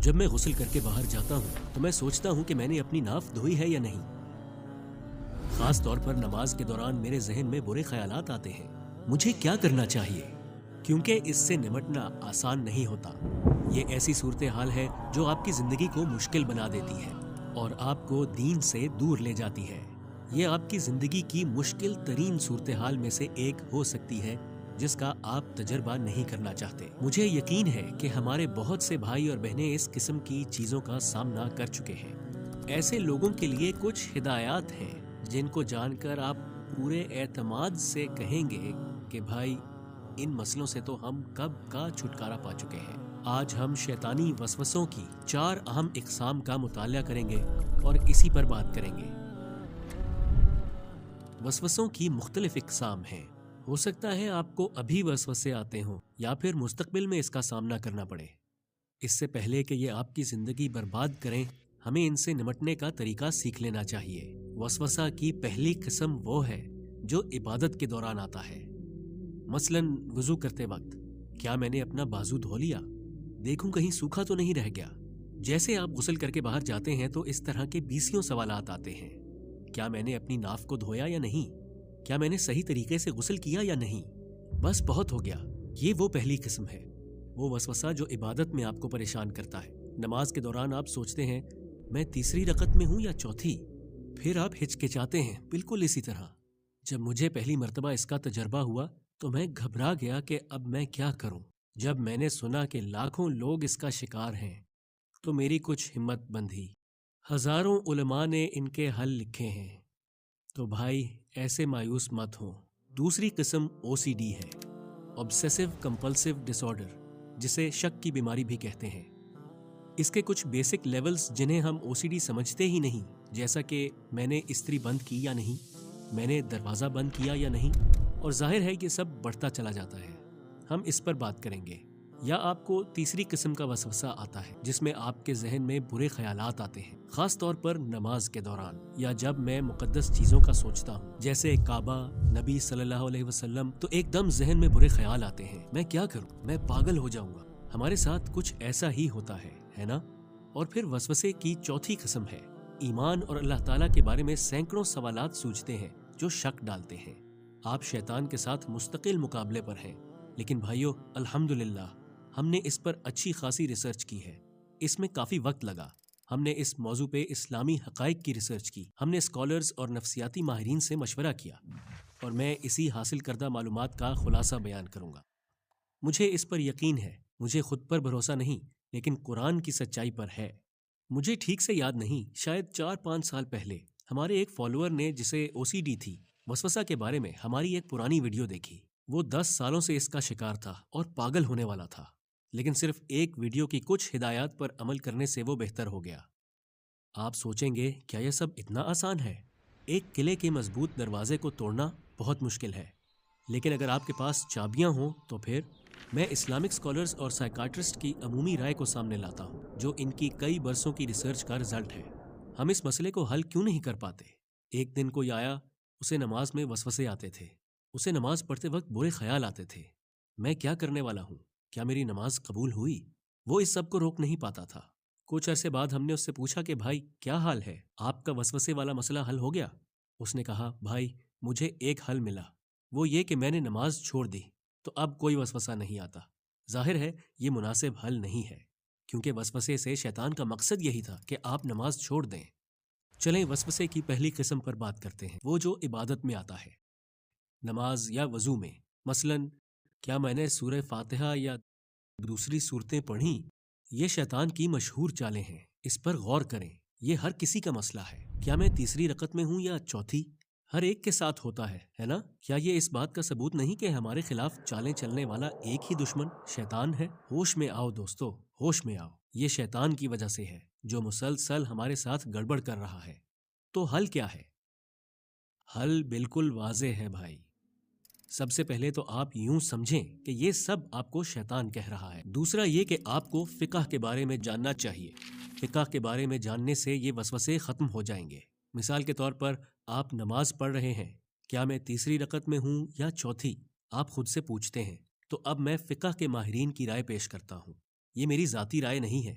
जब मैं गुस्ल करके बाहर जाता हूँ तो मैं सोचता हूँ कि मैंने अपनी नाफ धोई है या नहीं। खास तौर पर नमाज के दौरान मेरे जहन में बुरे ख्यालात आते हैं। मुझे क्या करना चाहिए, क्योंकि इससे निपटना आसान नहीं होता। ये ऐसी सूरत हाल है जो आपकी जिंदगी को मुश्किल बना देती है और आपको दीन से दूर ले जाती है। ये आपकी जिंदगी की मुश्किल तरीन सूरत हाल में से एक हो सकती है जिसका आप तजर्बा नहीं करना चाहते। मुझे यकीन है कि हमारे बहुत से भाई और बहनें इस किस्म की चीजों का सामना कर चुके हैं। ऐसे लोगों के लिए कुछ हिदायत हैं जिनको जानकर आप पूरे एतमाद से कहेंगे कि भाई इन मसलों से तो हम कब का छुटकारा पा चुके हैं। आज हम शैतानी वसवसों की 4 अहम इकसाम का मुताला करेंगे और इसी पर बात करेंगे। वसवसों की मुख्तलिफ इकसाम हैं। हो सकता है आपको अभी वसवसे आते हों या फिर मुस्तकबिल में इसका सामना करना पड़े। इससे पहले कि ये आपकी जिंदगी बर्बाद करें, हमें इनसे निपटने का तरीका सीख लेना चाहिए। वसवसा की पहली किस्म वो है जो इबादत के दौरान आता है। मसलन वुजू करते वक्त, क्या मैंने अपना बाजू धो लिया, देखूं कहीं सूखा तो नहीं रह गया। जैसे आप गुस्ल करके बाहर जाते हैं तो इस तरह के 20 सवालात आते हैं। क्या मैंने अपनी नाफ को धोया या नहीं, क्या मैंने सही तरीके से गुस्ल किया या नहीं, बस बहुत हो गया। ये वो पहली किस्म है, वो वसवसा जो इबादत में आपको परेशान करता है। नमाज के दौरान आप सोचते हैं मैं तीसरी रकत में हूँ या चौथी, फिर आप हिचकिचाते हैं। बिल्कुल इसी तरह जब मुझे पहली मर्तबा इसका तजर्बा हुआ तो मैं घबरा गया कि अब मैं क्या करूं। जब मैंने सुना कि लाखों लोग इसका शिकार हैं तो मेरी कुछ हिम्मत बंधी। हजारों उलमा ने इनके हल लिखे हैं, तो भाई ऐसे मायूस मत हो। दूसरी किस्म OCD है, ऑब्सेसिव कंपल्सिव डिसऑर्डर, जिसे शक की बीमारी भी कहते हैं। इसके कुछ बेसिक लेवल्स जिन्हें हम OCD समझते ही नहीं, जैसा कि मैंने इस्त्री बंद की या नहीं, मैंने दरवाज़ा बंद किया या नहीं, और जाहिर है कि सब बढ़ता चला जाता है। हम इस पर बात करेंगे। या आपको तीसरी किस्म का वसवसा आता है जिसमें आपके जहन में बुरे ख्यालात आते हैं, खास तौर पर नमाज के दौरान या जब मैं मुकद्दस चीजों का सोचता हूँ जैसे काबा, नबी सल्लल्लाहु अलैहि वसल्लम, तो एकदम जहन में बुरे ख्याल आते हैं। मैं क्या करूँ, मैं पागल हो जाऊंगा। हमारे साथ कुछ ऐसा ही होता है ना। और फिर वसवसे की चौथी किस्म है ईमान और अल्लाह ताला के बारे में सैकड़ों सवालात सूझते हैं जो शक डालते हैं। आप शैतान के साथ मुस्तकिल मुकाबले पर हैं। लेकिन भाइयों, अल्हम्दुलिल्लाह हमने इस पर अच्छी खासी रिसर्च की है। इसमें काफ़ी वक्त लगा। हमने इस मौजू पे इस्लामी हक़ाइक़ की रिसर्च की, हमने स्कॉलर्स और नफ्सियाती माहिरीन से मशवरा किया और मैं इसी हासिल करदा मालूमात का खुलासा बयान करूँगा। मुझे इस पर यकीन है, मुझे खुद पर भरोसा नहीं, लेकिन कुरान की सच्चाई पर है। मुझे ठीक से याद नहीं, शायद 4-5 साल पहले हमारे एक फॉलोअर ने, जिसे OCD थी, वसवसा के बारे में हमारी एक पुरानी वीडियो देखी। वो 10 सालों से इसका शिकार था और पागल होने वाला था, लेकिन सिर्फ एक वीडियो की कुछ हिदायत पर अमल करने से वो बेहतर हो गया। आप सोचेंगे क्या यह सब इतना आसान है? एक किले के मजबूत दरवाजे को तोड़ना बहुत मुश्किल है, लेकिन अगर आपके पास चाबियां हों तो फिर। मैं इस्लामिक स्कॉलर्स और साइकाट्रिस्ट की अमूमी राय को सामने लाता हूं, जो इनकी कई बरसों की रिसर्च का रिजल्ट है। हम इस मसले को हल क्यों नहीं कर पाते? एक दिन कोई आया, उसे नमाज में वसवसे आते थे, उसे नमाज पढ़ते वक्त बुरे ख्याल आते थे। मैं क्या करने वाला हूँ, क्या मेरी नमाज कबूल हुई? वो इस सब को रोक नहीं पाता था। कुछ अरसे बाद हमने उससे पूछा कि भाई क्या हाल है, आपका वसवसे वाला मसला हल हो गया? उसने कहा, भाई मुझे एक हल मिला, वो ये कि मैंने नमाज छोड़ दी, तो अब कोई वसवसा नहीं आता। जाहिर है ये मुनासिब हल नहीं है, क्योंकि वसवसे से शैतान का मकसद यही था कि आप नमाज छोड़ दें। चलें वसवसे की पहली किस्म पर बात करते हैं, वो जो इबादत में आता है, नमाज या वजू में। मसलन क्या मैंने सूरह फातिहा या दूसरी सूरतें पढ़ी? ये शैतान की मशहूर चालें हैं, इस पर गौर करें। ये हर किसी का मसला है। क्या मैं तीसरी रकत में हूँ या चौथी? हर एक के साथ होता है ना? क्या ये इस बात का सबूत नहीं कि हमारे खिलाफ चालें चलने वाला एक ही दुश्मन शैतान है? होश में आओ दोस्तों, होश में आओ। ये शैतान की वजह से है जो मुसलसल हमारे साथ गड़बड़ कर रहा है। तो हल क्या है? हल बिल्कुल वाज़े है भाई। सबसे पहले तो आप यूं समझें कि ये सब आपको शैतान कह रहा है। दूसरा ये कि आपको फिक़ह के बारे में जानना चाहिए। फिक़ह के बारे में जानने से ये वसवसे ख़त्म हो जाएंगे। मिसाल के तौर पर आप नमाज पढ़ रहे हैं, क्या मैं तीसरी रकत में हूँ या चौथी? आप खुद से पूछते हैं। तो अब मैं फ़िक़ह के माहिरीन की राय पेश करता हूँ। ये मेरी ज़ाती राय नहीं है,